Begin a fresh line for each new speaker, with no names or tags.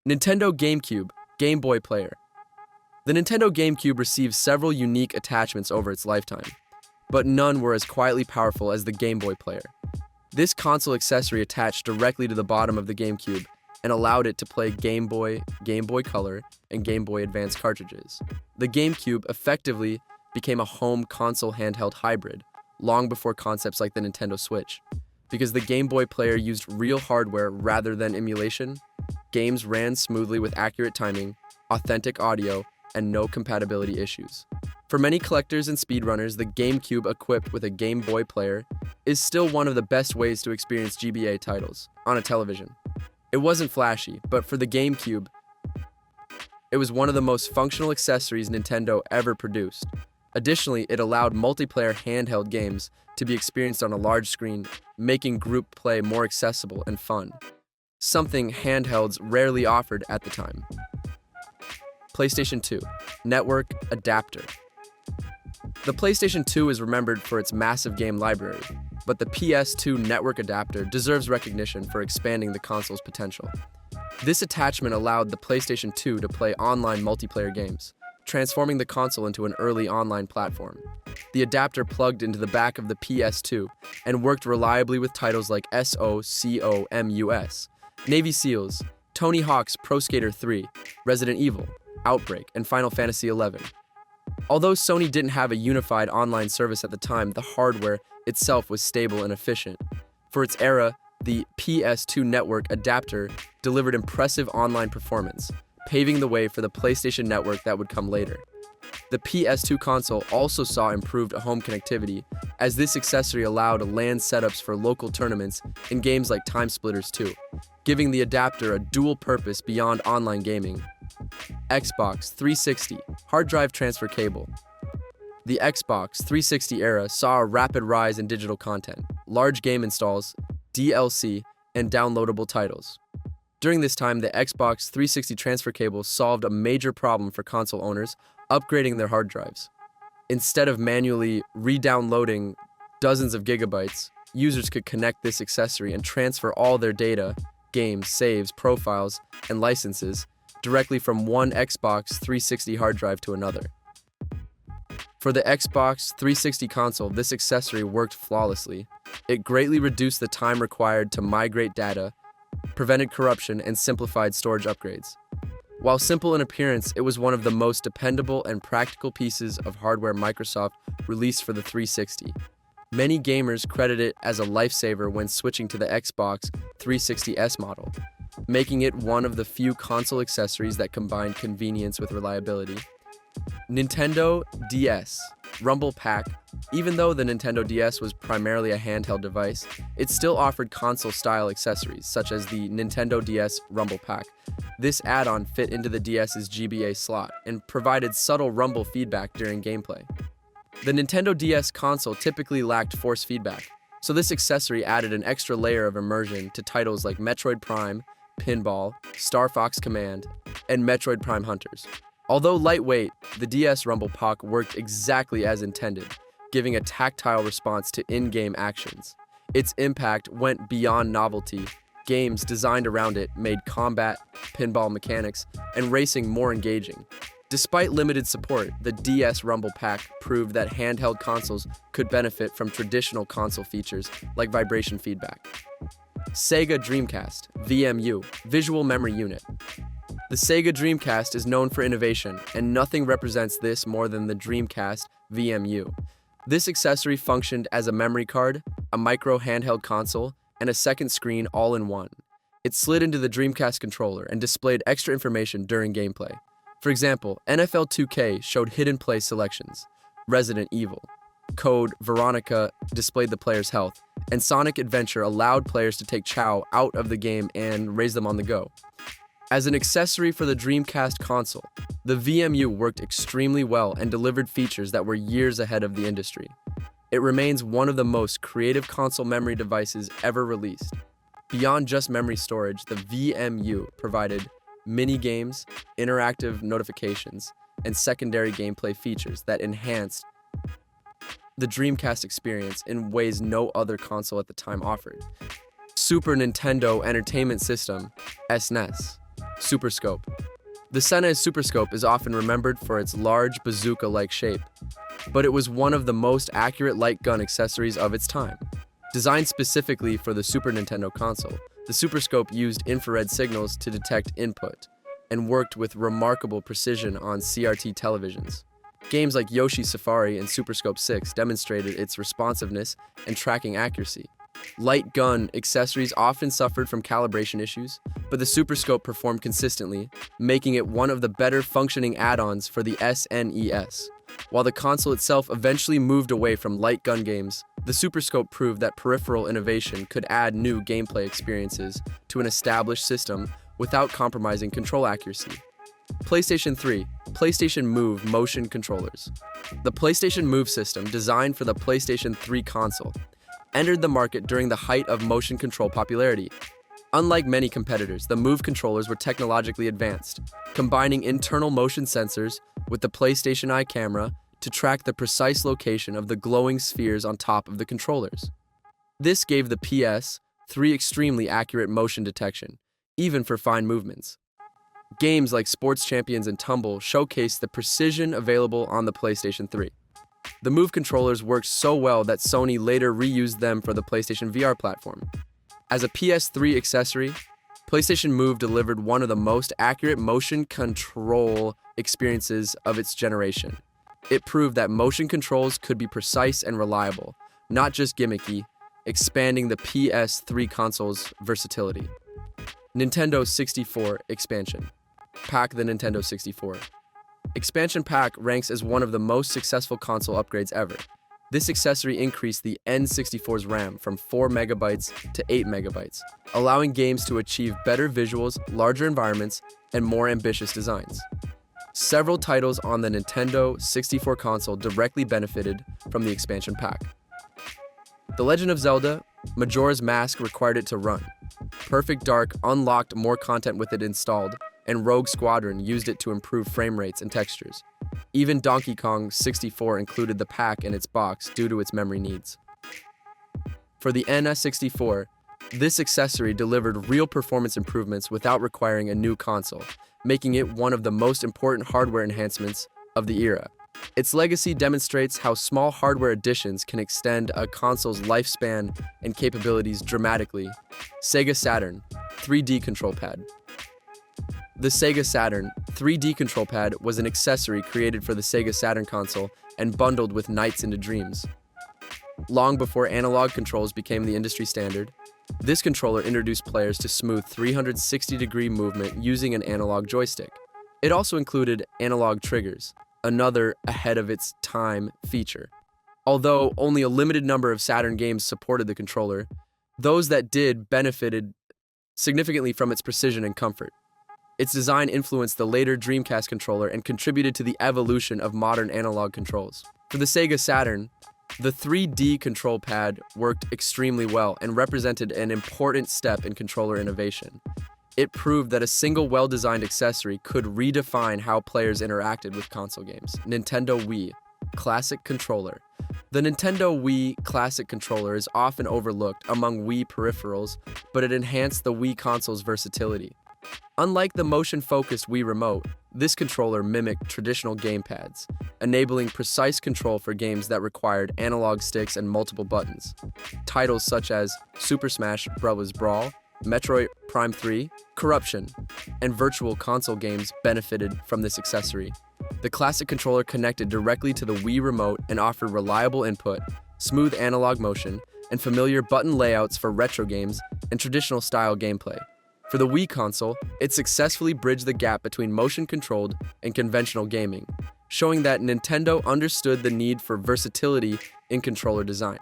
Nintendo GameCube, Game Boy Player. The Nintendo GameCube received several unique attachments over its lifetime, but none were as quietly powerful as the Game Boy Player. This console accessory attached directly to the bottom of the GameCube and allowed it to play Game Boy, Game Boy Color, and Game Boy Advance cartridges. The GameCube effectively became a home console handheld hybrid long before concepts like the Nintendo Switch. Because the Game Boy Player used real hardware rather than emulation, games ran smoothly with accurate timing, authentic audio, and no compatibility issues. For many collectors and speedrunners, the GameCube equipped with a Game Boy Player is still one of the best ways to experience GBA titles on a television. It wasn't flashy, but for the GameCube, it was one of the most functional accessories Nintendo ever produced. Additionally, it allowed multiplayer handheld games to be experienced on a large screen, making group play more accessible and fun, something handhelds rarely offered at the time. PlayStation 2 Network Adapter. The PlayStation 2 is remembered for its massive game library, but the PS2 Network Adapter deserves recognition for expanding the console's potential. This attachment allowed the PlayStation 2 to play online multiplayer games, transforming the console into an early online platform. The adapter plugged into the back of the PS2 and worked reliably with titles like SOCOMUS, Navy SEALs, Tony Hawk's Pro Skater 3, Resident Evil, Outbreak, and Final Fantasy XI. Although Sony didn't have a unified online service at the time, the hardware itself was stable and efficient. For its era, the PS2 Network Adapter delivered impressive online performance, paving the way for the PlayStation Network that would come later. The PS2 console also saw improved home connectivity, as this accessory allowed LAN setups for local tournaments in games like Time Splitters 2, giving the adapter a dual purpose beyond online gaming. Xbox 360 Hard Drive Transfer Cable. The Xbox 360 era saw a rapid rise in digital content, large game installs, DLC, and downloadable titles. During this time, the Xbox 360 transfer cable solved a major problem for console owners upgrading their hard drives. Instead of manually re-downloading dozens of gigabytes, users could connect this accessory and transfer all their data, games, saves, profiles, and licenses directly from one Xbox 360 hard drive to another. For the Xbox 360 console, this accessory worked flawlessly. It greatly reduced the time required to migrate data, prevented corruption, and simplified storage upgrades. While simple in appearance, it was one of the most dependable and practical pieces of hardware Microsoft released for the 360. Many gamers credit it as a lifesaver when switching to the Xbox 360S model, making it one of the few console accessories that combine convenience with reliability. Nintendo DS Rumble Pack. Even though the Nintendo DS was primarily a handheld device, it still offered console-style accessories, such as the Nintendo DS Rumble Pack. This add-on fit into the DS's GBA slot and provided subtle rumble feedback during gameplay. The Nintendo DS console typically lacked force feedback, so this accessory added an extra layer of immersion to titles like Metroid Prime, Pinball, Star Fox Command, and Metroid Prime Hunters. Although lightweight, the DS Rumble Pack worked exactly as intended, giving a tactile response to in-game actions. Its impact went beyond novelty. Games designed around it made combat, pinball mechanics, and racing more engaging. Despite limited support, the DS Rumble Pack proved that handheld consoles could benefit from traditional console features like vibration feedback. Sega Dreamcast VMU Visual Memory Unit. The Sega Dreamcast is known for innovation, and nothing represents this more than the Dreamcast VMU. This accessory functioned as a memory card, a micro handheld console, and a second screen all in one. It slid into the Dreamcast controller and displayed extra information during gameplay. For example, NFL 2K showed hidden play selections, Resident Evil. Code Veronica displayed the player's health, and Sonic Adventure allowed players to take Chow out of the game and raise them on the go. As an accessory for the Dreamcast console, the VMU worked extremely well and delivered features that were years ahead of the industry. It remains one of the most creative console memory devices ever released. Beyond just memory storage, the VMU provided mini-games, interactive notifications, and secondary gameplay features that enhanced the Dreamcast experience in ways no other console at the time offered. Super Nintendo Entertainment System, SNES. Super Scope. The SNES Super Scope is often remembered for its large bazooka-like shape, but it was one of the most accurate light gun accessories of its time. Designed specifically for the Super Nintendo console, the Super Scope used infrared signals to detect input and worked with remarkable precision on CRT televisions. Games like Yoshi's Safari and Super Scope 6 demonstrated its responsiveness and tracking accuracy. Light gun accessories often suffered from calibration issues, but the Super Scope performed consistently, making it one of the better functioning add-ons for the SNES. While the console itself eventually moved away from light gun games, the Super Scope proved that peripheral innovation could add new gameplay experiences to an established system without compromising control accuracy. PlayStation 3 PlayStation Move Motion Controllers. The PlayStation Move system, designed for the PlayStation 3 console, entered the market during the height of motion control popularity. Unlike many competitors, the Move controllers were technologically advanced, combining internal motion sensors with the PlayStation Eye camera to track the precise location of the glowing spheres on top of the controllers. This gave the PS3 extremely accurate motion detection, even for fine movements. Games like Sports Champions and Tumble showcased the precision available on the PlayStation 3. The Move controllers worked so well that Sony later reused them for the PlayStation VR platform. As a PS3 accessory, PlayStation Move delivered one of the most accurate motion control experiences of its generation. It proved that motion controls could be precise and reliable, not just gimmicky, expanding the PS3 console's versatility. Nintendo 64 Expansion Pack. The Nintendo 64 Expansion Pack ranks as one of the most successful console upgrades ever. This accessory increased the N64's RAM from 4 MB to 8 MB, allowing games to achieve better visuals, larger environments, and more ambitious designs. Several titles on the Nintendo 64 console directly benefited from the expansion pack. The Legend of Zelda: Majora's Mask required it to run. Perfect Dark unlocked more content with it installed, and Rogue Squadron used it to improve frame rates and textures. Even Donkey Kong 64 included the pack in its box due to its memory needs. For the N64, this accessory delivered real performance improvements without requiring a new console, making it one of the most important hardware enhancements of the era. Its legacy demonstrates how small hardware additions can extend a console's lifespan and capabilities dramatically. Sega Saturn 3D Control Pad. The Sega Saturn 3D Control Pad was an accessory created for the Sega Saturn console and bundled with Nights into Dreams. Long before analog controls became the industry standard, this controller introduced players to smooth 360-degree movement using an analog joystick. It also included analog triggers, another ahead-of-its-time feature. Although only a limited number of Saturn games supported the controller, those that did benefited significantly from its precision and comfort. Its design influenced the later Dreamcast controller and contributed to the evolution of modern analog controls. For the Sega Saturn, the 3D control pad worked extremely well and represented an important step in controller innovation. It proved that a single well-designed accessory could redefine how players interacted with console games. Nintendo Wii Classic Controller. The Nintendo Wii Classic Controller is often overlooked among Wii peripherals, but it enhanced the Wii console's versatility. Unlike the motion-focused Wii Remote, this controller mimicked traditional gamepads, enabling precise control for games that required analog sticks and multiple buttons. Titles such as Super Smash Bros. Brawl, Metroid Prime 3, Corruption, and Virtual Console games benefited from this accessory. The classic controller connected directly to the Wii Remote and offered reliable input, smooth analog motion, and familiar button layouts for retro games and traditional-style gameplay. For the Wii console, it successfully bridged the gap between motion-controlled and conventional gaming, showing that Nintendo understood the need for versatility in controller design.